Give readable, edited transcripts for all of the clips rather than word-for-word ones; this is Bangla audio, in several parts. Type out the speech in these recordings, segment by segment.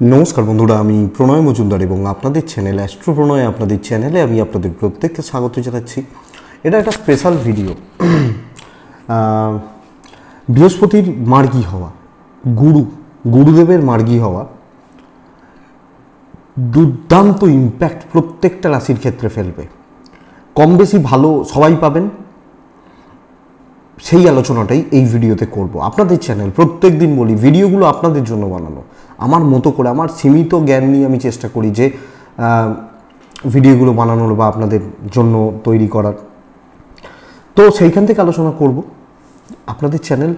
নমস্কার বন্ধুরা, আমি প্রণয় মজুমদার এবং আপনাদের চ্যানেল অ্যাস্ট্রো প্রণয় আপনাদের চ্যানেলে আমি আপনাদের প্রত্যেককে স্বাগত জানাচ্ছি। এটা একটা স্পেশাল ভিডিও। বৃহস্পতির মার্গী হওয়া, গুরুদেবের মার্গী হওয়া দুর্দান্ত ইম্প্যাক্ট প্রত্যেকটা রাশির ক্ষেত্রে ফেলবে। কম বেশি ভালো সবাই পাবেন, সেই আলোচনাটাই এই ভিডিওতে করব। আপনাদের চ্যানেল, প্রত্যেক দিন বলি, ভিডিওগুলো আপনাদের জন্য বানানো, আমার মতো করে, আমার সীমিত জ্ঞান নিয়ে আমি চেষ্টা করি যে ভিডিওগুলো বানানোর বা আপনাদের জন্য তৈরি করার। তো সেইখান থেকে আলোচনা করব। আপনাদের চ্যানেল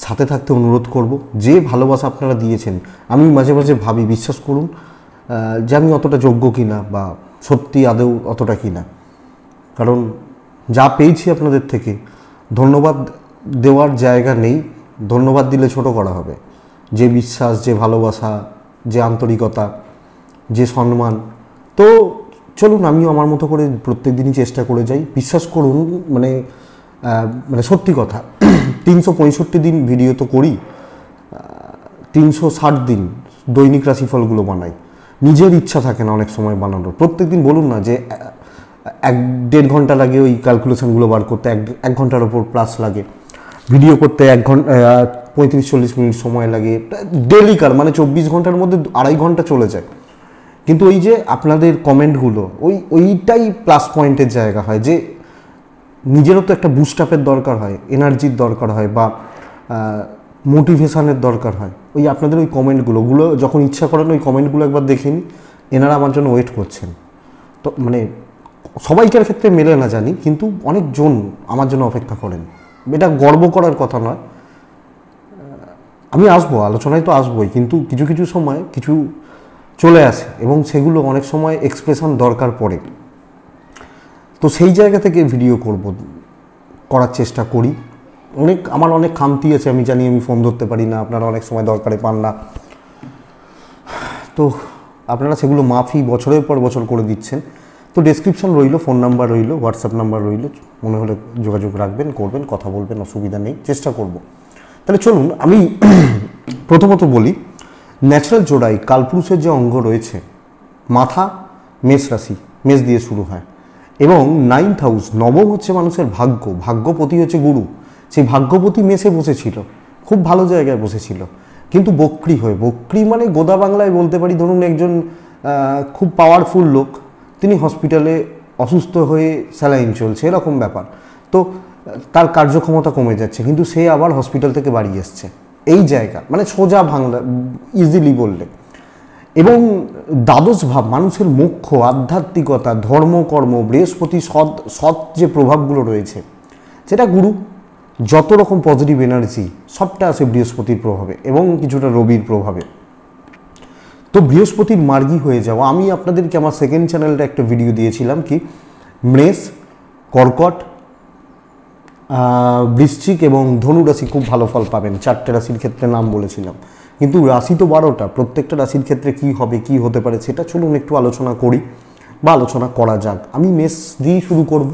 সাথে থাকতে অনুরোধ করব। যে ভালোবাসা আপনারা দিয়েছেন, আমি মাঝে মাঝে ভাবি, বিশ্বাস করুন, যে আমি অতটা যোগ্য কিনা বা সত্যি আদৌ অতটা কিনা। কারণ যা পেয়েছি আপনাদের থেকে, ধন্যবাদ দেওয়ার জায়গা নেই। ধন্যবাদ দিলে ছোট করা হবে। যে বিশ্বাস, যে ভালোবাসা, যে আন্তরিকতা, যে সম্মান। তো চলুন, আমিও আমার মতো করে প্রত্যেক দিনই চেষ্টা করে যাই। বিশ্বাস করুন, মানে সত্যি কথা, 365 দিন ভিডিও তো করি, 360 দিন দৈনিক রাশিফলগুলো বানাই। নিজের ইচ্ছা থাকে না অনেক সময় বানানোর। প্রত্যেক দিন বলুন না যে 1-1.5 ঘন্টা লাগে ওই ক্যালকুলেশনগুলো বার করতে, 1 ঘন্টার ওপর প্লাস লাগে। ভিডিও করতে 1 ঘন্টা 35-40 মিনিট সময় লাগে। ডেলিকার মানে 24 ঘন্টার মধ্যে 2.5 ঘন্টা চলে যায়। কিন্তু ওই যে আপনাদের কমেন্টগুলো, ওইটাই প্লাস পয়েন্টের জায়গা হয়। যে নিজেরও তো একটা বুস্ট আপের দরকার হয়, এনার্জির দরকার হয়, বা মোটিভেশনের দরকার হয়। ওই আপনাদের ওই কমেন্টগুলো যখন ইচ্ছা করেন, ওই কমেন্টগুলো একবার দেখে নিন। এনারা আমার জন্য ওয়েট করছেন। তো মানে সবাইকার ক্ষেত্রে মেলে না জানি, কিন্তু অনেকজন আমার জন্য অপেক্ষা করেন। এটা গর্ব করার কথা নয়। আমি আসবো, আলোচনায় তো আসবোই, কিন্তু কিছু কিছু সময় কিছু চলে আসে এবং সেগুলো অনেক সময় এক্সপ্রেশন দরকার পড়ে। তো সেই জায়গা থেকে ভিডিও করার চেষ্টা করি। আমার অনেক খামতি আছে, আমি জানি। আমি ফোন ধরতে পারি না, আপনারা অনেক সময় দরকারে পান না। তো আপনারা সেগুলো মাফি বছরের পর বছর করে দিচ্ছেন। তো ডেসক্রিপশন রইল, ফোন নাম্বার রইল, হোয়াটসঅ্যাপ নাম্বার রইল। মনে হলে যোগাযোগ রাখবেন, করবেন, কথা বলবেন, অসুবিধা নেই, চেষ্টা করব। তাহলে চলুন, আমি প্রথমত বলি, ন্যাচারাল জোড়াই কালপুরুষের যে অঙ্গ রয়েছে, মাথা মেষ রাশি, মেষ দিয়ে শুরু হয়, এবং 9th হাউস, নবম হচ্ছে মানুষের ভাগ্য, ভাগ্যপতি হচ্ছে গুরু। সেই ভাগ্যপতি মেষে বসেছিল, খুব ভালো জায়গায় বসেছিল, কিন্তু বক্রি হয়ে। বক্রি মানে গোদা বাংলায় বলতে পারি, ধরুন একজন খুব পাওয়ারফুল লোক, তিনি হসপিটালে অসুস্থ হয়ে স্যালাইন চলছে, এরকম ব্যাপার। তো তার কার্যক্ষমতা কমে যাচ্ছে, কিন্তু সে আবার হসপিটাল থেকে বাড়ি এসছে। এই জায়গা মানে সোজা বাংলা ইজিলি বললে। এবং দ্বাদশ ভাব, মানুষের মোক্ষ, আধ্যাত্মিকতা, ধর্মকর্ম, বৃহস্পতি সৎ যে প্রভাবগুলো রয়েছে, সেটা গুরু, যত রকম পজিটিভ এনার্জি সবটা আছে বৃহস্পতির প্রভাবে এবং কিছুটা রবির প্রভাবে। তো বৃহস্পতির মার্গী হয়ে যাওয়া, আমি আপনাদেরকে আমার সেকেন্ড চ্যানেলটা একটা ভিডিও দিয়েছিলাম কি, মেষ, কর্কট, বৃশ্চিক এবং ধনু রাশি খুব ভালো ফল পাবেন। 4টে রাশির ক্ষেত্রে নাম বলেছিলাম, কিন্তু রাশি তো 12টা। প্রত্যেকটা রাশির ক্ষেত্রে কি হবে, কি হতে পারে, সেটা চলুন একটু আলোচনা করি বা আলোচনা করা যাক। আমি মেষ দিয়েই শুরু করব।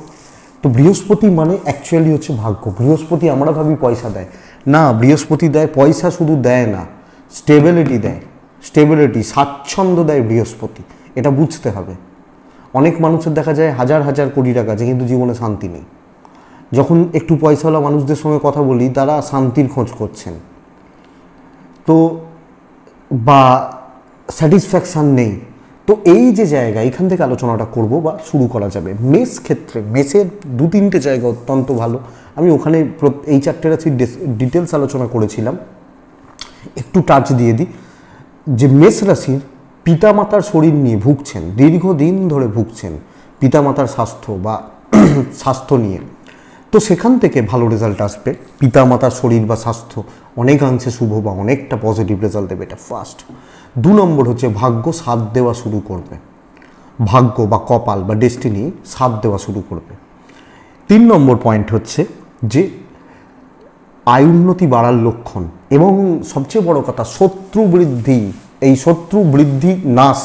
তো বৃহস্পতি মানে অ্যাকচুয়ালি হচ্ছে ভাগ্য। বৃহস্পতি আমরা ভাবি পয়সা দেয়, না, বৃহস্পতি দেয় পয়সা, শুধু দেয় না, স্টেবিলিটি দেয়, স্বাচ্ছন্দ্য দেয় বৃহস্পতি। এটা বুঝতে হবে। অনেক মানুষের দেখা যায় হাজার হাজার কোটি টাকা আছে, কিন্তু জীবনে শান্তি নেই। যখন একটু পয়সাওয়ালা মানুষদের সঙ্গে কথা বলি, তারা শান্তির খোঁজ করছেন, তো বা স্যাটিসফ্যাকশান নেই। তো এই যে জায়গা, এখান থেকে আলোচনাটা করব বা শুরু করা যাবে। মেষ ক্ষেত্রে, মেষের 2-3টে জায়গা অত্যন্ত ভালো। আমি ওখানে এই 4টে রাশির ডিটেলস আলোচনা করেছিলাম। একটু টাচ দিয়ে দিই যে মেষ রাশির পিতামাতার শরীর নিয়ে ভুগছেন, দীর্ঘদিন ধরে ভুগছেন পিতামাতার স্বাস্থ্য বা স্বাস্থ্য নিয়ে। তো সেখান থেকে ভালো রেজাল্ট আসবে। পিতামাতার শরীর বা স্বাস্থ্য অনেকাংশে শুভ বা অনেকটা পজিটিভ রেজাল্ট দেবে, এটা ফার্স্ট। 2 নম্বর হচ্ছে ভাগ্য সাথ দেওয়া শুরু করবে। ভাগ্য বা কপাল বা ডেস্টিনি সাথ দেওয়া শুরু করবে। 3 নম্বর পয়েন্ট হচ্ছে যে আয় উন্নতি বাড়ার লক্ষণ, এবং সবচেয়ে বড় কথা শত্রু বৃদ্ধি। এই শত্রু বৃদ্ধি নাশ,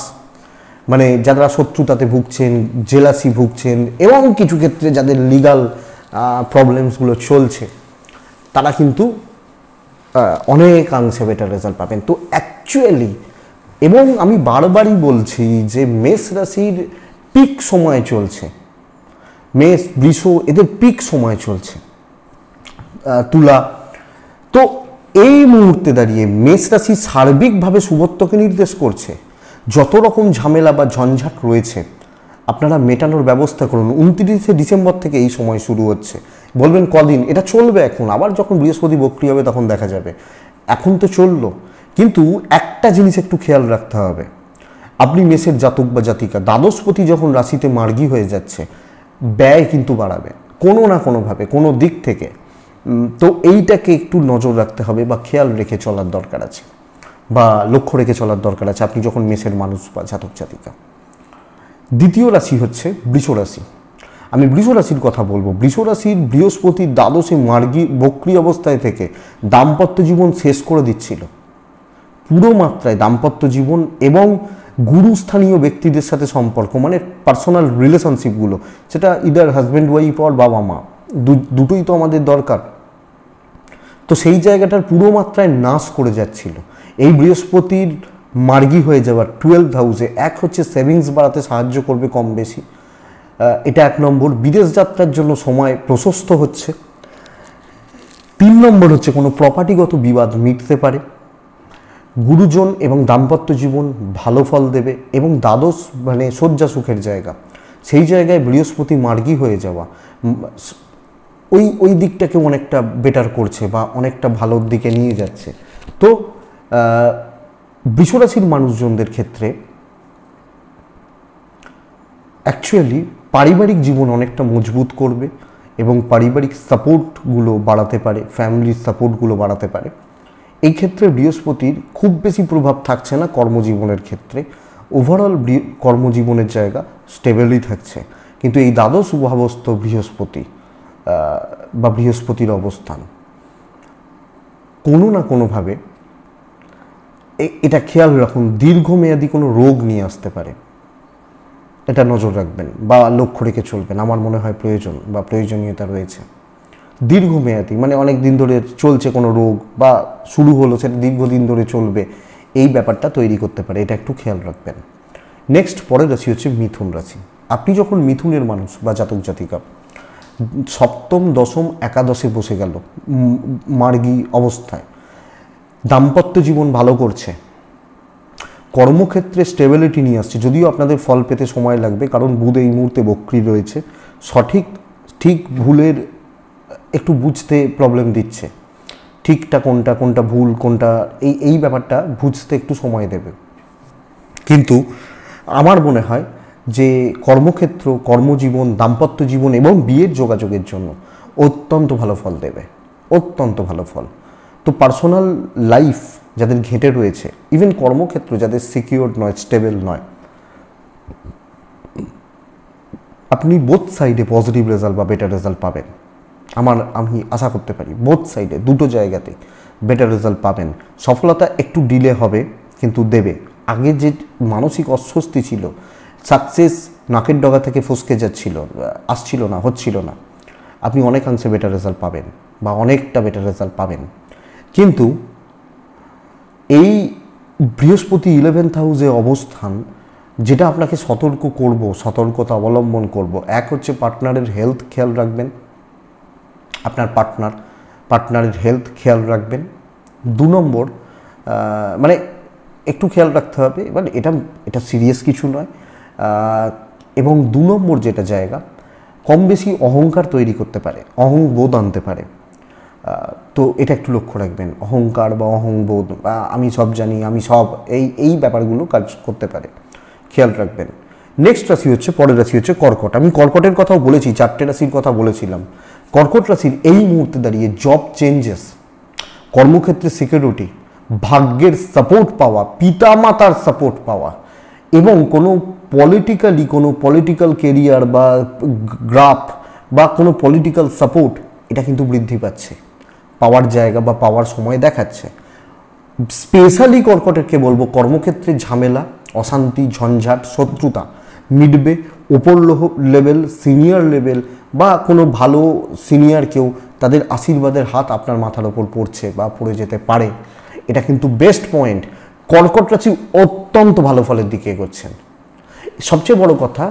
মানে যারা শত্রুতাতে ভুগছেন, জেলাসি ভুগছেন, এবং কিছু ক্ষেত্রে যাদের লিগাল প্রবলেমসগুলো চলছে, তারা কিন্তু অনেকাংশে বেটার রেজাল্ট পাবেন। তো অ্যাকচুয়ালি এবং আমি বারবারই বলছি যে মেষ রাশির পিক সময় চলছে, মেষ বৃষ এদের পিক সময় চলছে, তুলা। তো এই মুহূর্তে দাঁড়িয়ে মেষ রাশি সার্বিকভাবে শুভত্বকে নির্দেশ করছে। যত রকম ঝামেলা বা ঝঞ্ঝাট রয়েছে আপনারা মেটানোর ব্যবস্থা করুন। 29শে ডিসেম্বর থেকে এই সময় শুরু হচ্ছে। বলবেন কদিন, এটা চলবে এখন, আবার যখন বৃহস্পতি বক্রী হবে তখন দেখা যাবে। এখন তো চললো, কিন্তু একটা জিনিস একটু খেয়াল রাখতে হবে। আপনি মেষের জাতক বা জাতিকা, দ্বাদশপতি যখন রাশিতে মার্গী হয়ে যাচ্ছে, ব্যয় কিন্তু বাড়াবে কোনো না কোনোভাবে, কোনো দিক থেকে। তো এইটাকে একটু নজর রাখতে হবে বা খেয়াল রেখে চলার দরকার আছে, বা লক্ষ্য রেখে চলার দরকার আছে আপনি যখন মেষের মানুষ বা জাতক জাতিকা। দ্বিতীয় রাশি হচ্ছে বৃষ রাশি। আমি বৃষ রাশির কথা বলবো। বৃষ রাশির বৃহস্পতি দ্বাদশে মার্গী বক্রী অবস্থায় থেকে দাম্পত্য জীবন শেষ করে দিচ্ছিল পুরো মাত্রায়। দাম্পত্য জীবন এবং গুরুস্থানীয় ব্যক্তিদের সাথে সম্পর্ক, মানে পার্সোনাল রিলেশনশিপগুলো, সেটা ইদার হাজব্যান্ড ওয়াইফ আর বাবা মা, দুটোই তো আমাদের দরকার। তো সেই জায়গাটার পুরো মাত্রায় নাশ করে যাচ্ছিল। এই বৃহস্পতির মার্গী হয়ে যাওয়ার 12th হাউসে এক হচ্ছে সেভিংস বাড়াতে সাহায্য করবে কম বেশি, এটা 1 নম্বর। বিদেশ যাত্রার জন্য সময় প্রশস্ত হচ্ছে। 3 নম্বর হচ্ছে কোনো প্রপার্টিগত বিবাদ মিটতে পারে। গুরুজন এবং দাম্পত্য জীবন ভালো ফল দেবে। এবং দ্বাদশ মানে শয্যা সুখের জায়গা, সেই জায়গায় বৃহস্পতি মার্গী হয়ে যাওয়া ওই দিকটাকে অনেকটা বেটার করছে বা অনেকটা ভালোর দিকে নিয়ে যাচ্ছে। তো বৃষরাশির মানুষজনদের ক্ষেত্রে অ্যাকচুয়ালি পারিবারিক জীবন অনেকটা মজবুত করবে এবং পারিবারিক সাপোর্টগুলো বাড়াতে পারে, ফ্যামিলির সাপোর্টগুলো বাড়াতে পারে। এই ক্ষেত্রে বৃহস্পতির খুব বেশি প্রভাব থাকছে না কর্মজীবনের ক্ষেত্রে। ওভারঅল কর্মজীবনের জায়গা স্টেবলই থাকছে। কিন্তু এই দ্বাদশ ভাবস্থ বৃহস্পতি বা বৃহস্পতির অবস্থান কোনো না কোনোভাবে, এটা খেয়াল রাখুন, দীর্ঘমেয়াদী কোনো রোগ নিয়ে আসতে পারে। এটা নজর রাখবেন বা লক্ষ্য রেখে চলবেন। আমার মনে হয় প্রয়োজন বা প্রয়োজনীয়তা রয়েছে। দীর্ঘমেয়াদী মানে অনেক দিন ধরে চলছে কোনো রোগ বা শুরু হলো, সেটা দীর্ঘদিন ধরে চলবে, এই ব্যাপারটা তৈরি করতে পারে। এটা একটু খেয়াল রাখবেন। নেক্সট পরের রাশি হচ্ছে মিথুন রাশি। আপনি যখন মিথুনের মানুষ বা জাতক জাতিকা, সপ্তম দশম একাদশে বসে গেল মার্গী অবস্থায়, দাম্পত্য জীবন ভালো করছে, কর্মক্ষেত্রে স্টেবিলিটি নিয়ে আসছে। যদিও আপনাদের ফল পেতে সময় লাগবে, কারণ বুধ এই মুহূর্তে বক্রী রয়েছে, ঠিক ভুলের একটু বুঝতে প্রবলেম দিচ্ছে। ঠিকটা কোনটা, কোনটা ভুল কোনটা, এই ব্যাপারটা বুঝতে একটু সময় দেবে। কিন্তু আমার মনে হয় যে কর্মক্ষেত্র, কর্মজীবন, দাম্পত্য জীবন এবং বিয়ের যোগাযোগের জন্য অত্যন্ত ভালো ফল দেবে, অত্যন্ত ভালো ফল। তো পার্সোনাল লাইফ যাদের ঘেঁটে রয়েছে, ইভেন কর্মক্ষেত্র যাদের সিকিউরড নয়, স্টেবল নয়, আপনি বোথ সাইডে পজিটিভ রেজাল্ট বা বেটার রেজাল্ট পাবেন। আমি আশা করতে পারি বোথ সাইডে, দুটো জায়গাতে বেটার রেজাল্ট পাবেন। সফলতা একটু ডিলে হবে, কিন্তু দেবে। আগে যে মানসিক অস্বস্তি ছিল, সাকসেস নাকের ডগা থেকে ফসকে যাচ্ছিল, আসছিল না, হচ্ছিল না, আপনি অনেকাংশে বেটার রেজাল্ট পাবেন বা অনেকটা বেটার রেজাল্ট পাবেন। কিন্তু এই বৃহস্পতি 11th হাউসে অবস্থান, যেটা আপনাকে সতর্কতা অবলম্বন করব, এক হচ্ছে পার্টনারের হেলথ খেয়াল রাখবেন, আপনার পার্টনারের হেলথ খেয়াল রাখবেন। 2 নম্বর মানে একটু খেয়াল রাখতে হবে, এবার এটা সিরিয়াস কিছু নয়। এবং 2 নম্বর যেটা জায়গা, কম বেশি অহংকার তৈরি করতে পারে, অহংবোধ আনতে পারে। তো এটা একটু লক্ষ্য রাখবেন। অহংকার বা অহংবোধ বা আমি সব জানি, আমি সব, এই ব্যাপারগুলো কাজ করতে পারে, খেয়াল রাখবেন। নেক্সট রাশি হচ্ছে, পরের রাশি হচ্ছে কর্কট। আমি কর্কটের কথাও বলেছি, 4টে রাশির কথা বলেছিলাম। কর্কট রাশির এই মুহূর্তে দাঁড়িয়ে জব চেঞ্জেস, কর্মক্ষেত্রে সিকিউরিটি, ভাগ্যের সাপোর্ট পাওয়া, পিতামাতার সাপোর্ট পাওয়া, এবং কোনো পলিটিক্যাল কেরিয়ার বা গ্রাফ বা কোনো পলিটিক্যাল সাপোর্ট, এটা কিন্তু বৃদ্ধি পাচ্ছে, পাওয়ার জায়গা বা পাওয়ার সময় দেখাচ্ছে। স্পেশালি কর্কটেরকে বলবো, কর্মক্ষেত্রে ঝামেলা, অশান্তি, ঝঞ্ঝাট, শত্রুতা মিটবে। ওপর লেভেল, সিনিয়র লেভেল বা কোনো ভালো সিনিয়র কেউ, তাদের আশীর্বাদের হাত আপনার মাথার ওপর পড়ছে বা পড়ে যেতে পারে। এটা কিন্তু বেস্ট পয়েন্ট। কর্কট রাশি অত্যন্ত ভালো ফলের দিকে এগোচ্ছেন। সবচেয়ে বড় কথা,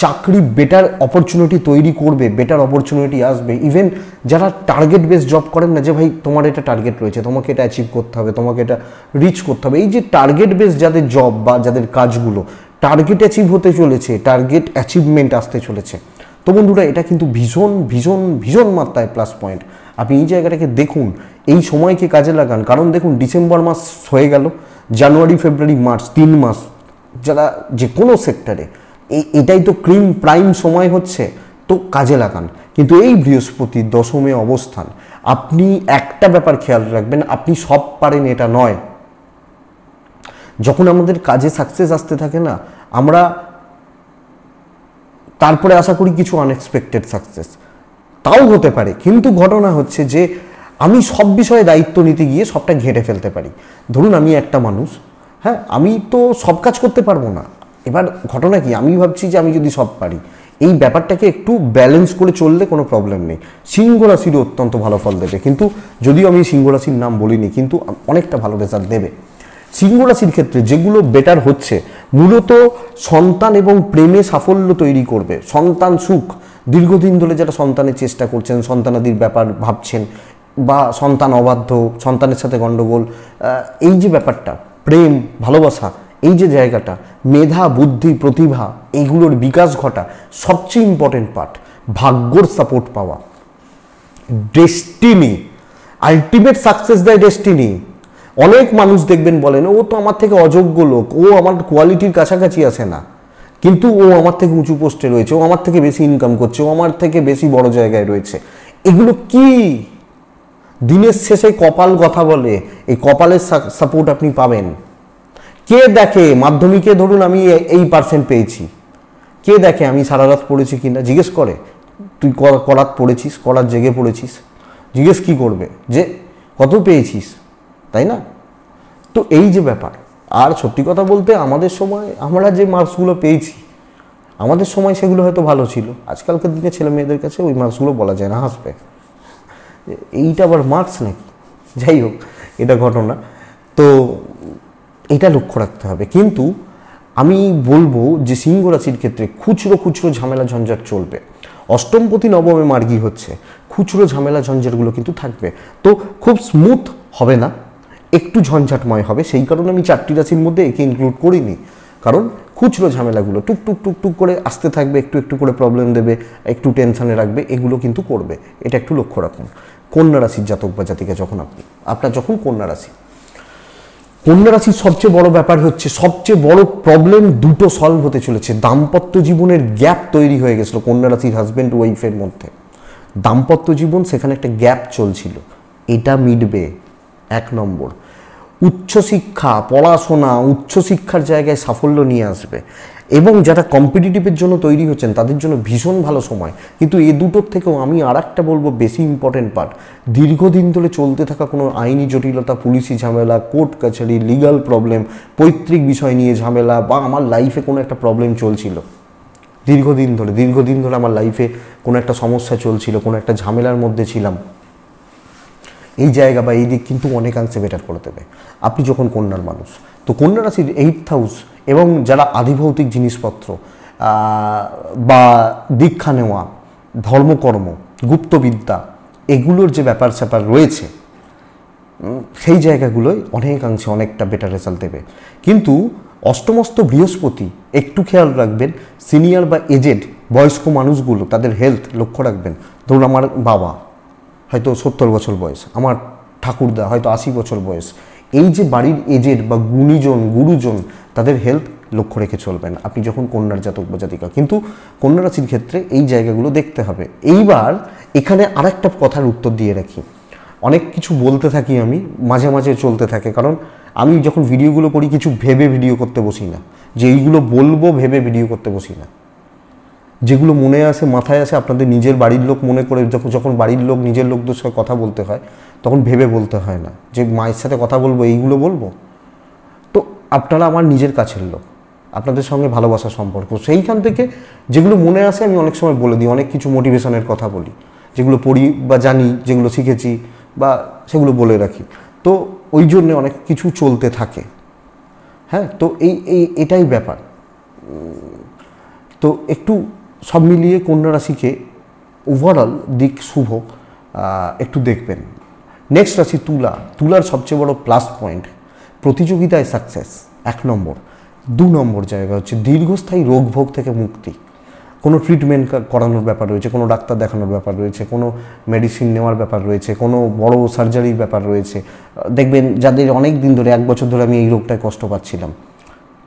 চাকরি বেটার অপরচুনিটি তৈরি করবে, বেটার অপরচুনিটি আসবে। ইভেন যারা টার্গেট বেস জব করেন না, যে ভাই তোমার এটা টার্গেট রয়েছে, তোমাকে এটা অ্যাচিভ করতে হবে, তোমাকে এটা রিচ করতে হবে, এই যে টার্গেট বেস যাদের জব বা যাদের কাজগুলো টার্গেট অ্যাচিভ হতে চলেছে, টার্গেট অ্যাচিভমেন্ট আসতে চলেছে, তো বন্ধুরা এটা কিন্তু ভীষণ ভীষণ ভীষণ মাত্রায় প্লাস পয়েন্ট। আপনি এই জায়গাটাকে দেখুন, এই সময়কে কাজে লাগান। কারণ দেখুন, ডিসেম্বর মাস হয়ে গেল, জানুয়ারি ফেব্রুয়ারি মার্চ 3 মাস যারা যে কোনো সেক্টরে এটাই তো প্রাইম সময় হচ্ছে, তো কাজে লাগান। কিন্তু এই বৃহস্পতির দশমে অবস্থান, আপনি একটা ব্যাপার খেয়াল রাখবেন, আপনি সব পারেন এটা নয়। যখন আমাদের কাজে সাকসেস আসতে থাকে না, আমরা তারপরে আশা করি কিছু আনএক্সপেক্টেড সাকসেস, তাও হতে পারে। কিন্তু ঘটনা হচ্ছে যে আমি সব বিষয়ে দায়িত্ব নিতে গিয়ে সবটা ঘেঁটে ফেলতে পারি। ধরুন আমি একটা মানুষ, হ্যাঁ, আমি তো সব কাজ করতে পারবো না। এবার ঘটনা কি, আমি ভাবছি যে আমি যদি সব পারি, এই ব্যাপারটাকে একটু ব্যালেন্স করে চললে কোনো প্রবলেম নেই। সিংহ রাশিরও অত্যন্ত ভালো ফল দেবে, কিন্তু যদিও আমি সিংহ রাশির নাম বলিনি, কিন্তু অনেকটা ভালো রেজাল্ট দেবে। সিংহ রাশির ক্ষেত্রে যেগুলো বেটার হচ্ছে, মূলত সন্তান এবং প্রেমে সাফল্য তৈরি করবে, সন্তান সুখ। দীর্ঘদিন ধরে যারা সন্তানের চেষ্টা করছেন, সন্তানাদির ব্যাপার ভাবছেন, বা সন্তান অবাধ্য, সন্তানের সাথে গণ্ডগোল, এই যে ব্যাপারটা, প্রেম ভালোবাসা, এই যে জায়গাটা, মেধা বুদ্ধি প্রতিভা, এইগুলোর বিকাশ ঘটা, সবচেয়ে ইম্পর্টেন্ট পার্ট ভাগ্যর সাপোর্ট পাওয়া, ডেস্টিনি, আলটিমেট সাকসেস দেয় ডেস্টিনি। অনেক মানুষ দেখবেন বলেন, ও তো আমার থেকে অযোগ্য লোক, ও আমার কোয়ালিটির কাছাকাছি আসে না, কিন্তু ও আমার থেকে উঁচু পোস্টে রয়েছে, ও আমার থেকে বেশি ইনকাম করছে, ও আমার থেকে বেশি বড় জায়গায় রয়েছে। এগুলো কি? দিনের শেষে কপাল কথা বলে, এই কপালের সাপোর্ট আপনি পাবেন। কে দেখে মাধ্যমিকে, ধরুন আমি এই পার্সেন্ট পেয়েছি, কে দেখে আমি সারা রাত পড়েছি কিনা? জিজ্ঞেস করে, তুই করাত পড়েছিস, করাত জেগে পড়েছিস, জিজ্ঞেস কি করবে যে কত পেয়েছিস, তাই না? তো এই যে ব্যাপার। আর সত্যি কথা বলতে, আমাদের সময় আমরা যে মার্কসগুলো পেয়েছি, আমাদের সময় সেগুলো হয়তো ভালো ছিল। আজকালকার দিনে ছেলে মেয়েদের কাছে ওই মার্কসগুলো বলা যায় না, হাসবে, এইটা আবার মার্কস নাকি? যাই হোক, এটা ঘটনা। তো এটা লক্ষ্য রাখতে হবে। কিন্তু আমি বলবো যে সিংহ রাশির ক্ষেত্রে খুচরো খুচরো ঝামেলা ঝঞ্ঝাট চলবে। অষ্টমপতি নবমে মার্গী হচ্ছে, খুচরো ঝামেলা ঝঞ্ঝাটগুলো কিন্তু থাকবে। তো খুব স্মুথ হবে না, একটু ঝঞ্ঝাটময় হবে। সেই কারণে আমি 4টি রাশির মধ্যে একে ইনক্লুড করিনি, কারণ খুচরো ঝামেলাগুলো টুকটুক টুকটুক করে আসতে থাকবে, একটু একটু করে প্রবলেম দেবে, একটু টেনশনে রাখবে, এগুলো কিন্তু করবে। এটা একটু লক্ষ্য রাখুন। কন্যা রাশির জাতক বা জাতিকা যখন আপনার যখন কন্যা রাশির সবচেয়ে বড় ব্যাপার হচ্ছে, সবচেয়ে বড় প্রবলেম দুটো সলভ হতে চলেছে। দাম্পত্য জীবনের গ্যাপ তৈরি হয়ে গেছিল কন্যা রাশির হাজব্যান্ড ওয়াইফের মধ্যে, দাম্পত্য জীবন, সেখানে একটা গ্যাপ চলছিল, এটা মিটবে। 1 নম্বর, উচ্চশিক্ষা, পড়াশোনা, উচ্চশিক্ষার জায়গায় সাফল্য নিয়ে আসবে। এবং যারা কম্পিটিটিভের জন্য তৈরি হচ্ছেন তাদের জন্য ভীষণ ভালো সময়। কিন্তু এ দুটোর থেকেও আমি আর একটা বলবো, বেশি ইম্পর্টেন্ট পার্ট, দীর্ঘদিন ধরে চলতে থাকা কোনো আইনি জটিলতা, পুলিশি ঝামেলা, কোর্ট কাছারি, লিগাল প্রবলেম, পৈতৃক বিষয় নিয়ে ঝামেলা, বা আমার লাইফে কোনো একটা প্রবলেম চলছিল দীর্ঘদিন ধরে আমার লাইফে কোনো একটা সমস্যা চলছিল, কোনো একটা ঝামেলার মধ্যে ছিলাম, এই জায়গা বা এই দিক কিন্তু অনেকাংশে বেটার করে দেবে আপনি যখন কন্যার মানুষ। তো কন্যা রাশির 8th হাউস এবং যারা আধিভৌতিক জিনিসপত্র বা দীক্ষা নেওয়া, ধর্মকর্ম, গুপ্তবিদ্যা, এগুলোর যে ব্যাপার স্যাপার রয়েছে, সেই জায়গাগুলোয় অনেকাংশে অনেকটা বেটার রেজাল্ট দেবে। কিন্তু অষ্টমস্ত বৃহস্পতি, একটু খেয়াল রাখবেন, সিনিয়র বা এজেড বয়স্ক মানুষগুলো তাদের হেলথ লক্ষ্য রাখবেন। ধরুন আমার বাবা হয়তো 70 বছর বয়স, আমার ঠাকুরদা হয়তো 80 বছর বয়স, এই যে বাড়ির এজেড বা গুরুজন, তাদের হেলথ লক্ষ্য রেখে চলবেন আপনি যখন কন্যার জাতক বা জাতিকা। কিন্তু কন্যা রাশির ক্ষেত্রে এই জায়গাগুলো দেখতে হবে। এইবার এখানে আরেকটা কথার উত্তর দিয়ে রাখি, অনেক কিছু বলতে থাকি আমি, মাঝে মাঝে চলতে থাকে, কারণ আমি যখন ভিডিওগুলো করি কিছু ভেবে ভিডিও করতে বসি না, যে এইগুলো বলবো ভেবে ভিডিও করতে বসি না। যেগুলো মনে আসে, মাথায় আসে, আপনাদের নিজের বাড়ির লোক মনে করে, যখন বাড়ির লোক নিজের লোকদের সাথে কথা বলতে হয়, তখন ভেবে বলতে হয় না যে মায়ের সাথে কথা বলবো, এইগুলো বলবো। তো আপনারা আমার নিজের কাছের লোক, আপনাদের সঙ্গে ভালোবাসার সম্পর্ক, সেইখান থেকে যেগুলো মনে আসে আমি অনেক সময় বলে দিই। অনেক কিছু মোটিভেশনের কথা বলি, যেগুলো পড়ি বা জানি, যেগুলো শিখেছি বা সেগুলো বলে রাখি। তো ওই জন্যে অনেক কিছু চলতে থাকে, হ্যাঁ, তো এটাই ব্যাপার। তো একটু সব মিলিয়ে কন্যা রাশিকে ওভারঅল দিক শুভ একটু দেখবেন। নেক্সট রাশি তুলা। তুলার সবচেয়ে বড় প্লাস পয়েন্ট প্রতিযোগিতায় সাকসেস 1 নম্বর। 2 নম্বর জায়গা হচ্ছে দীর্ঘস্থায়ী রোগ ভোগ থেকে মুক্তি। কোনো ট্রিটমেন্ট করানোর ব্যাপার রয়েছে, কোনো ডাক্তার দেখানোর ব্যাপার রয়েছে, কোনো মেডিসিন নেওয়ার ব্যাপার রয়েছে, কোনো বড় সার্জারির ব্যাপার রয়েছে। দেখবেন যাদের অনেক দিন ধরে 1 বছর ধরে আমি এই রোগটায় কষ্ট পাচ্ছিলাম,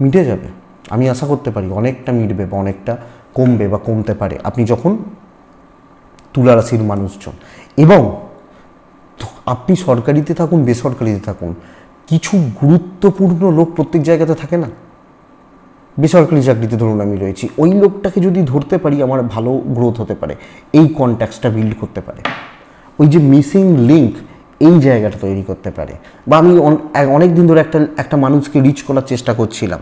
মিটে যাবে। আমি আশা করতে পারি অনেকটা মিটবে বা অনেকটা কমবে বা কমতে পারে আপনি যখন তুলা রাশির মানুষজন। এবং আপনি সরকারিতে থাকুন বেসরকারিতে থাকুন, কিছু গুরুত্বপূর্ণ লোক প্রত্যেক জায়গাতে থাকে না। বেসরকারি চাকরিতে ধরুন আমি রয়েছি, ওই লোকটাকে যদি ধরতে পারি আমার ভালো গ্রোথ হতে পারে, এই কন্ট্যাক্টসটা বিল্ড করতে পারে, ওই যে মিসিং লিঙ্ক এই জায়গাটা তৈরি করতে পারে। বা আমি অনেক দিন ধরে একটা মানুষকে রিচ করার চেষ্টা করছিলাম,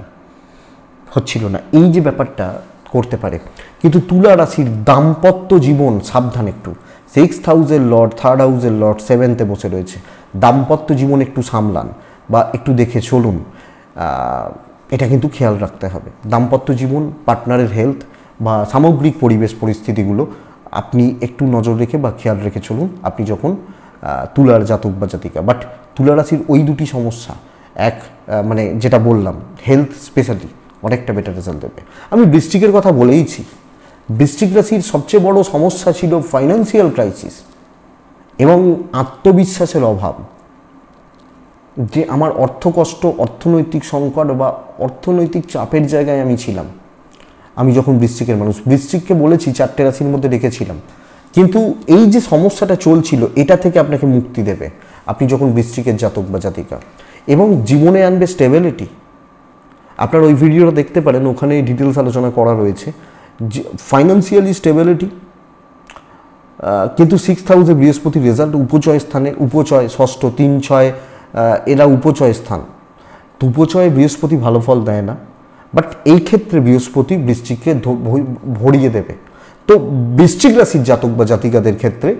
হচ্ছিল না, এই যে ব্যাপারটা করতে পারে। কিন্তু তুলা রাশির দাম্পত্য জীবন সাবধান একটু। 6th হাউসের লর্ড, 3rd হাউসের লর্ড 7th বসে রয়েছে। দাম্পত্য জীবন একটু সামলান বা একটু দেখে চলুন, এটা কিন্তু খেয়াল রাখতে হবে। দাম্পত্য জীবন, পার্টনারের হেলথ বা সামগ্রিক পরিবেশ পরিস্থিতিগুলো আপনি একটু নজর রেখে বা খেয়াল রেখে চলুন আপনি যখন তুলার জাতক বা জাতিকা। বাট তুলা রাশির ওই দুটি সমস্যা, মানে যেটা বললাম হেলথ স্পেশালি অনেকটা বেটার রেজাল্ট দেবে। আমি বৃশ্চিকের কথা বলেইছি। বৃশ্চিক রাশির সবচেয়ে বড় সমস্যা ছিল ফাইন্যান্সিয়াল ক্রাইসিস এবং আত্মবিশ্বাসের অভাব। যে আমার অর্থকষ্ট, অর্থনৈতিক সংকট বা অর্থনৈতিক চাপের জায়গায় আমি ছিলাম। আমি যখন বৃশ্চিকের মানুষ, বৃশ্চিককে বলেছি 4টে রাশির মধ্যে রেখেছিলাম, কিন্তু এই যে সমস্যাটা চলছিল এটা থেকে আপনাকে মুক্তি দেবে আপনি যখন বৃশ্চিকের জাতক বা জাতিকা। এবং জীবনে আনবে স্টেবিলিটি। আপনার ওই ভিডিওটা দেখতে পারেন, ওখানে ডিটেলস আলোচনা করা রয়েছে। ফাইন্যান্সিয়ালি স্টেবিলিটি, কিন্তু 6th হাউসে বৃহস্পতির রেজাল্ট উপচয় স্থানে, উপচয় ষষ্ঠ, 3, 6 এরা উপচয় স্থান। উপচয়ে বৃহস্পতি ভালো ফল দেয় না, বাট এই ক্ষেত্রে বৃহস্পতি বৃশ্চিককে ভরিয়ে দেবে। তো বৃশ্চিক রাশির জাতক বা জাতিকাদের ক্ষেত্রে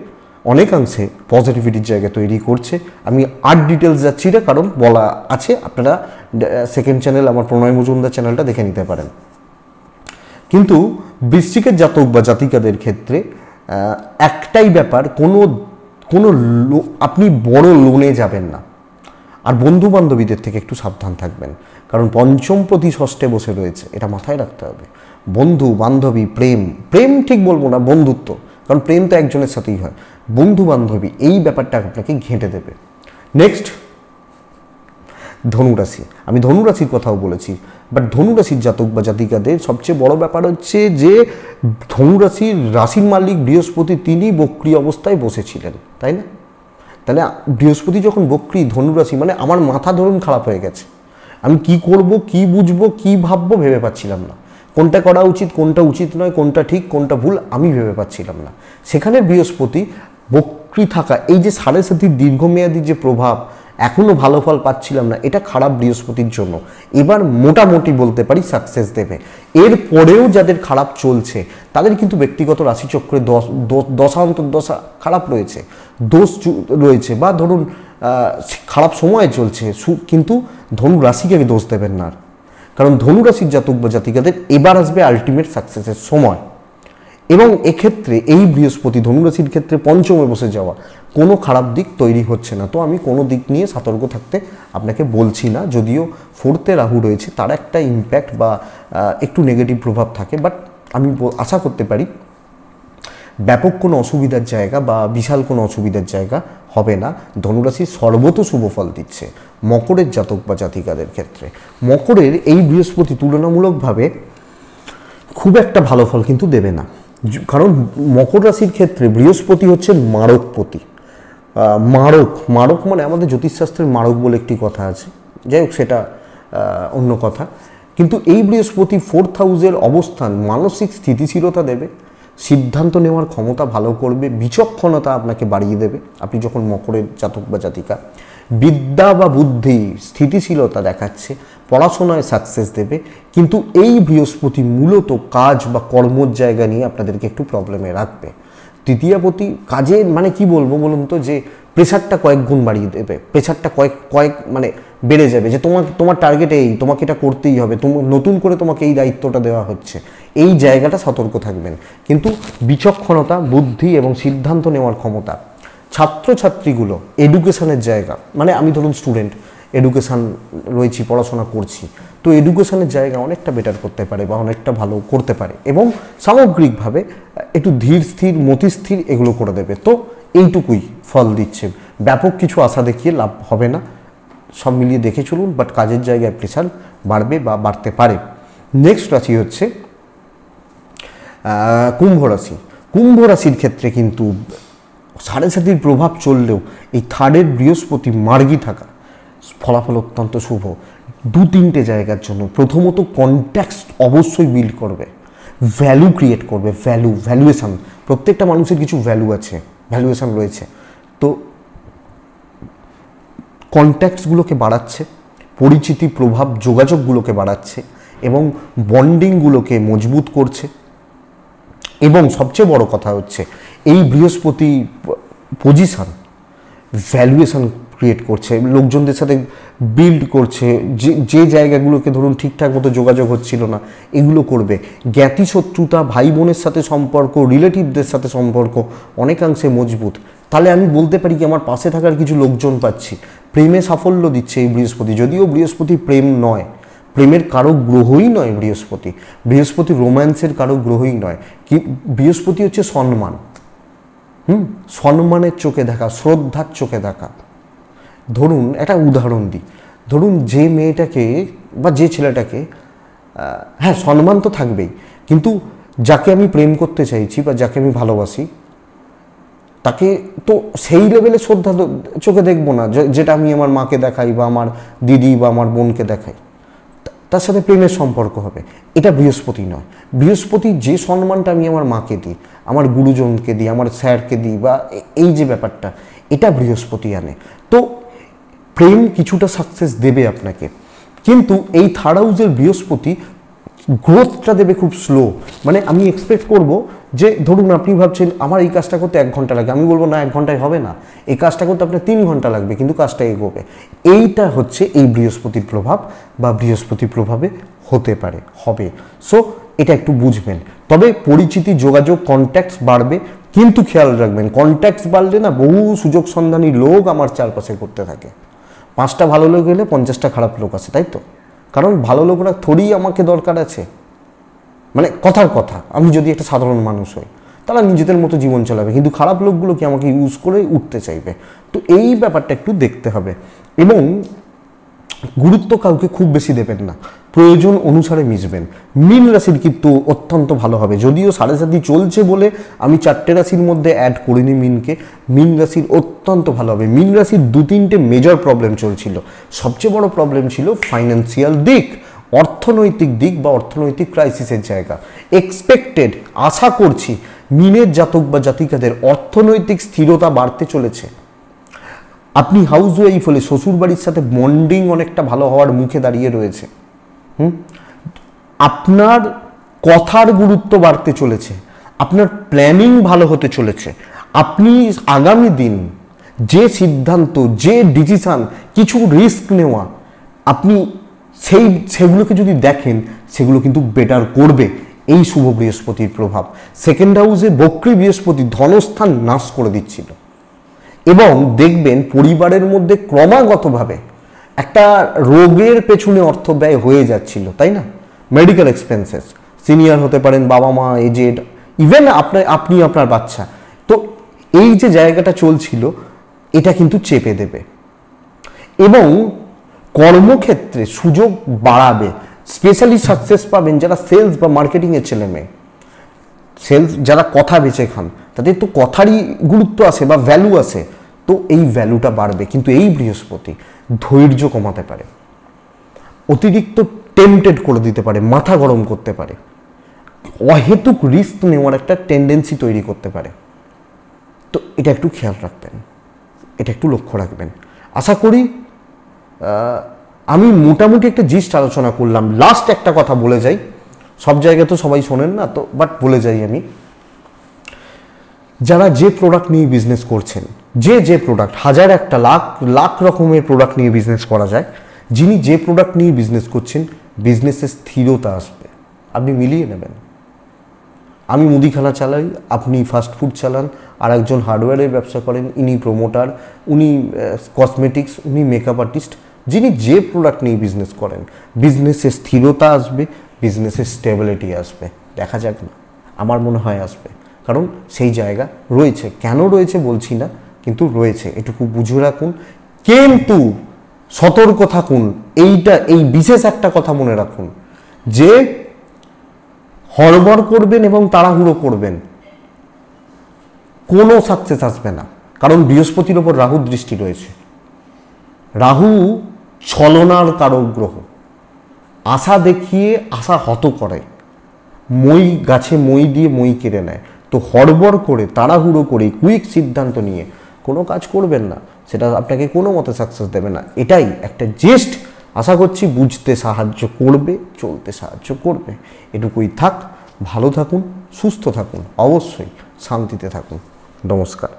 অনেকাংশে পজিটিভিটির জায়গা তৈরি করছে। আমি আর ডিটেলস যাচ্ছি না, কারণ বলা আছে, আপনারা সেকেন্ড চ্যানেল আমার প্রণয় মজুমদার চ্যানেলটা দেখে নিতে পারেন। কিন্তু বৃশ্চিকের জাতক বা জাতিকাদের ক্ষেত্রে একটাই ব্যাপার, কোনো আপনি বড় লোনে যাবেন না। আর বন্ধু বান্ধবীদের থেকে একটু সাবধান থাকবেন, কারণ পঞ্চম প্রতি ষষ্ঠে বসে রয়েছে, এটা মাথায় রাখতে হবে। বন্ধু বান্ধবী, প্রেম ঠিক বলবো না, বন্ধুত্ব, কারণ প্রেম তো একজনের সাথেই হয়। বন্ধু বান্ধবী এই ব্যাপারটা আপনাকে ঘেঁটে দেবে। নেক্সট ধনুরাশি। আমি ধনুরাশির কথাও বলেছি, বাট ধনুরাশির জাতক বা জাতিকাদের সবচেয়ে বড় ব্যাপার হচ্ছে যে ধনুরাশির রাশির মালিক বৃহস্পতি তিনি বক্রী অবস্থায় বসেছিলেন, তাই না? তাহলে বৃহস্পতি যখন বক্রী, ধনুরাশি মানে আমার মাথা ধরুন খারাপ হয়ে গেছে। আমি কি করব, কি বুঝবো, কি ভাববো ভেবে পাচ্ছিলাম না। কোনটা করা উচিত, কোনটা উচিত নয়, কোনটা ঠিক, কোনটা ভুল আমি ভেবে পাচ্ছিলাম না। সেখানে বৃহস্পতি বক্রী থাকা, এই যে 7.5 দীর্ঘমেয়াদী যে প্রভাব, এখনও ভালো ফল পাচ্ছিলাম না, এটা খারাপ বৃহস্পতির জন্য। এবার মোটামুটি বলতে পারি সাকসেস দেবে। এর পরেও যাদের খারাপ চলছে তাদের কিন্তু ব্যক্তিগত রাশিচক্রে দশা খারাপ রয়েছে, দোষ রয়েছে, বা ধরুন খারাপ সময় চলছে, কিন্তু ধনু রাশিকে দোষ দেবেন না। কারণ ধনু রাশির জাতক বা জাতিকাদের এবার আসবে আলটিমেট সাকসেসের সময়। এবং এক্ষেত্রে এই বৃহস্পতি ধনুরাশির ক্ষেত্রে পঞ্চমে বসে যাওয়া কোনো খারাপ দিক তৈরি হচ্ছে না। তো আমি কোনো দিক নিয়ে সতর্ক থাকতে আপনাকে বলছি না, যদিও 4th রাহু রয়েছে, তার একটা ইম্প্যাক্ট বা একটু নেগেটিভ প্রভাব থাকে, বাট আমি আশা করতে পারি ব্যাপক কোনো অসুবিধার জায়গা বা বিশাল কোনো অসুবিধার জায়গা হবে না। ধনুরাশি সর্বত শুভ ফল দিচ্ছে মকরের জাতক বা জাতিকাদের ক্ষেত্রে। মকরের এই বৃহস্পতি তুলনামূলকভাবে খুব একটা ভালো ফল কিন্তু দেবে না, কারণ মকর রাশির ক্ষেত্রে বৃহস্পতি হচ্ছে মারকপতি। মারক মানে আমাদের জ্যোতিষশাস্ত্রের মারক বলে একটি কথা আছে, যাই হোক সেটা অন্য কথা। কিন্তু এই বৃহস্পতি 4th হাউসের অবস্থান মানসিক স্থিতিশীলতা দেবে, সিদ্ধান্ত নেওয়ার ক্ষমতা ভালো করবে, বিচক্ষণতা আপনাকে বাড়িয়ে দেবে আপনি যখন মকরের জাতক বা জাতিকা। বিদ্যা বা বুদ্ধি, স্থিতিশীলতা দেখাচ্ছে, পড়াশোনায় সাকসেস দেবে। কিন্তু এই বৃহস্পতি মূলত কাজ বা কর্মর জায়গা নিয়ে আপনাদেরকে একটু প্রবলেমে রাখবে। তৃতীয়াপতি কাজে মানে কি বলবো বলুন তো, যে প্রেশারটা কয়েক গুণ বাড়িয়ে দেবে, প্রেশারটা কয়েক মানে বেড়ে যাবে, যে তোমার টার্গেট এই, তোমাকে এটা করতেই হবে, নতুন করে তোমাকে এই দায়িত্বটা দেওয়া হচ্ছে, এই জায়গাটা সতর্ক থাকবেন। কিন্তু বিচক্ষণতা, বুদ্ধি এবং সিদ্ধান্ত নেওয়ার ক্ষমতা, ছাত্রছাত্রীগুলো এডুকেশনের জায়গা, মানে আমি ধরুন স্টুডেন্ট, এডুকেশান রয়েছি, পড়াশোনা করছি, তো এডুকেশনের জায়গা অনেকটা বেটার করতে পারে বা অনেকটা ভালো করতে পারে এবং সামগ্রিকভাবে একটু ধীর স্থির মতিস্থির এগুলো করে দেবে। তো এইটুকুই ফল দিচ্ছে, ব্যাপক কিছু আশা দেখিয়ে লাভ হবে না, সব মিলিয়ে দেখে চলুন, বাট কাজের জায়গায় প্রেশার বাড়বে বা বাড়তে পারে। নেক্সট রাশি হচ্ছে কুম্ভ রাশি। কুম্ভ রাশির ক্ষেত্রে কিন্তু 7.5 প্রভাব চললেও এই থার্ডের বৃহস্পতি মার্গী থাকা ফলাফল অত্যন্ত শুভ 2-3টে জায়গার জন্য। প্রথমত কনটেক্সট অবশ্যই বিল্ড করবে, ভ্যালু ক্রিয়েট করবে, ভ্যালুয়েশন, প্রত্যেকটা মানুষের কিছু ভ্যালু আছে, ভ্যালুয়েশন রয়েছে, তো কনট্যাক্টসগুলোকে বাড়াচ্ছে, পরিচিতি, প্রভাব, যোগাযোগগুলোকে বাড়াচ্ছে এবং বন্ডিংগুলোকে মজবুত করছে। এবং সবচেয়ে বড় কথা হচ্ছে এই বৃহস্পতি পজিশন ভ্যালুয়েশন ক্রিয়েট করছে, লোকজনদের সাথে বিল্ড করছে, যে জায়গাগুলোকে ধরুন ঠিকঠাক মতো যোগাযোগ হচ্ছিল না এগুলো করবে। জ্ঞাতি শত্রুতা, ভাই বোনের সাথে সম্পর্ক, রিলেটিভদের সাথে সম্পর্ক অনেকাংশে মজবুত। তাহলে আমি বলতে পারি কি আমার পাশে থাকার কিছু লোকজন পাচ্ছি। প্রেমে সাফল্য দিচ্ছে এই বৃহস্পতি, যদিও বৃহস্পতি প্রেম নয়, প্রেমের কারক গ্রহই নয় বৃহস্পতি, বৃহস্পতি রোম্যান্সের কারক গ্রহই নয়, কি বৃহস্পতি হচ্ছে সম্মান, সম্মানের চোখে দেখা, শ্রদ্ধার চোখে দেখা। ধরুন একটা উদাহরণ দিই, ধরুন যে মেয়েটাকে বা যে ছেলেটাকে, হ্যাঁ সম্মান তো থাকবেই, কিন্তু যাকে আমি প্রেম করতে চাইছি বা যাকে আমি ভালোবাসি তাকে তো সেই লেভেলে শ্রদ্ধা চোখে দেখবো না যেটা আমি আমার মাকে দেখাই বা আমার দিদি বা আমার বোনকে দেখাই, তার সাথে প্রেমের সম্পর্ক হবে। এটা বৃহস্পতি নয়। বৃহস্পতি যে সম্মানটা আমি আমার মাকে দিই, আমার গুরুজনকে দিই, আমার স্যারকে দিই, বা এই যে ব্যাপারটা, এটা বৃহস্পতি আনে। তো প্রেম কিছুটা সাকসেস দেবে আপনাকে, কিন্তু এই থার্ড হাউসের বৃহস্পতি গ্রোথটা দেবে খুব স্লো। মানে আমি এক্সপেক্ট করব যে ধরুন আপনি ভাবছেন আমার এই কাজটা করতে 1 ঘন্টা লাগে, আমি বলবো না 1 ঘন্টায় হবে না, এই কাজটা করতে আপনার 3 ঘন্টা লাগবে, কিন্তু কাজটা এগোবে। এইটা হচ্ছে এই বৃহস্পতির প্রভাব বা বৃহস্পতির প্রভাবে হতে পারে, হবে। সো এটা একটু বুঝবেন। তবে পরিচিতি, যোগাযোগ, কন্ট্যাক্টস বাড়বে, কিন্তু খেয়াল রাখবেন কন্ট্যাক্টস বাড়লে না বহু সুযোগ সন্ধানী লোক আমার চারপাশে করতে থাকে। 5টা ভালো লোক এলে 50টা খারাপ লোক আছে, তাই তো? কারণ ভালো লোকরা থোড়ি আমাকে দরকার আছে, মানে কথার কথা, আমি যদি একটা সাধারণ মানুষ হই তারা নিজেদের মতো জীবন চালাবে, কিন্তু খারাপ লোকগুলো কি আমাকে ইউজ করে উঠতে চাইবে। তো এই ব্যাপারটা একটু দেখতে হবে এবং গুরুত্ব কাউকে খুব বেশি দেবেন না, প্রয়োজন অনুসারে মিশবেন। মীন রাশির কিন্তু অত্যন্ত ভালো হবে, যদিও 7.5 চলছে বলে আমি 4টে রাশির মধ্যে অ্যাড করিনি মিনকে। মীন রাশির অত্যন্ত ভালো হবে। মীন রাশির 2-3টে মেজর প্রবলেম চলছিল। সবচেয়ে বড় প্রবলেম ছিল ফাইন্যান্সিয়াল দিক, অর্থনৈতিক দিক বা অর্থনৈতিক ক্রাইসিসের জায়গা। এক্সপেক্টেড, আশা করছি মীনের জাতক বা জাতিকাদের অর্থনৈতিক স্থিরতা বাড়তে চলেছে। আপনি হাউস ওয়াইফ হলে শ্বশুরবাড়ির সাথে বন্ডিং অনেকটা ভালো হওয়ার মুখে দাঁড়িয়ে রয়েছে। আপনার কথার গুরুত্ব বাড়তে চলেছে, আপনার প্ল্যানিং ভালো হতে চলেছে। আপনি আগামী দিন যে সিদ্ধান্ত, যে ডিসিশন, কিছু রিস্ক নেওয়া, আপনি সেগুলোকে যদি দেখেন সেগুলো কিন্তু বেটার করবে এই শুভ বৃহস্পতির প্রভাব। সেকেন্ড হাউসে বক্রী বৃহস্পতি ধনস্থান নাশ করে দিচ্ছিল এবং দেখবেন পরিবারের মধ্যে ক্রমাগতভাবে একটা রোগের পেছনে অর্থ ব্যয় হয়ে যাচ্ছিল, তাই না? মেডিকেল এক্সপেন্সেস, সিনিয়র হতে পারেন, বাবা মা, এজেড, ইভেন আপনি আপনার বাচ্চা। তো এই যে জায়গাটা চলছিল এটা কিন্তু চেপে দেবে এবং কর্মক্ষেত্রে সুযোগ বাড়াবে। স্পেশালি সাকসেস পাবেন যারা সেলস বা মার্কেটিংয়ের ছেলে মেয়ে। সেলস যারা কথা বেচে খান তাদের তো কথারই গুরুত্ব আছে বা ভ্যালু আছে, তো এই ভ্যালুটা বাড়বে। কিন্তু এই বৃহস্পতি ধৈর্য কমাতে পারে, অতিরিক্ত টেম্পটেড করে দিতে পারে, মাথা গরম করতে পারে, অহেতুক রিস্ক নেওয়ার একটা টেন্ডেন্সি তৈরি করতে পারে। তো এটা একটু খেয়াল রাখবেন, এটা একটু লক্ষ্য রাখবেন। আশা করি আমি মোটামুটি একটা জিস্ট আলোচনা করলাম। লাস্ট একটা কথা বলে যাই, সব জায়গায় তো সবাই শোনেন না তো, বাট বলে যাই আমি। যারা যে প্রোডাক্ট নিয়ে বিজনেস করছেন, যে প্রোডাক্ট, হাজার একটা লাখ রকমের প্রোডাক্ট নিয়ে বিজনেস করা যায়, যিনি যে প্রোডাক্ট নিয়ে বিজনেস করছেন বিজনেসে স্থিরতা আসবে, আপনি মিলিয়ে নেবেন। আমি মুদিখানা চালাই, আপনি ফাস্ট ফুড চালান, আর একজন হার্ডওয়্যারের ব্যবসা করেন, ইনি প্রমোটার, উনি কসমেটিক্স, উনি মেকআপ আর্টিস্ট, যিনি যে প্রোডাক্ট নিয়ে বিজনেস করেন বিজনেসে স্থিরতা আসবে, বিজনেসে স্টেবিলিটি আসবে। দেখা যাক না, আমার মনে হয় আসবে, কারণ সেই জায়গা রয়েছে। কেন রয়েছে বলছি না, কিন্তু রয়েছে, এটুকু বুঝে রাখুন। কিন্তু সতর্ক থাকুন, এই বিশেষ একটা কথা মনে রাখুন যে হড়বড় করবেন এবং তাড়াহুড়ো করবেন, কোনো সাকসেস আসবে না। কারণ বৃহস্পতির ওপর রাহুর দৃষ্টি রয়েছে। রাহু ছলনার কারক গ্রহ, আশা দেখিয়ে আশা হত করে, মই গাছে মই দিয়ে মই কেড়ে নেয়। তো হড়বড় করে, তাড়াহুড়ো করে, কুইক সিদ্ধান্ত নিয়ে কোনো কাজ করবেন না, সেটা আপনাকে কোনো মতে সাকসেস দেবে না। এটাই একটা জেস্ট, আশা করছি বুঝতে সাহায্য করবে, চলতে সাহায্য করবে। এটুকুই থাক। ভালো থাকুন, সুস্থ থাকুন, অবশ্যই শান্তিতে থাকুন। নমস্কার।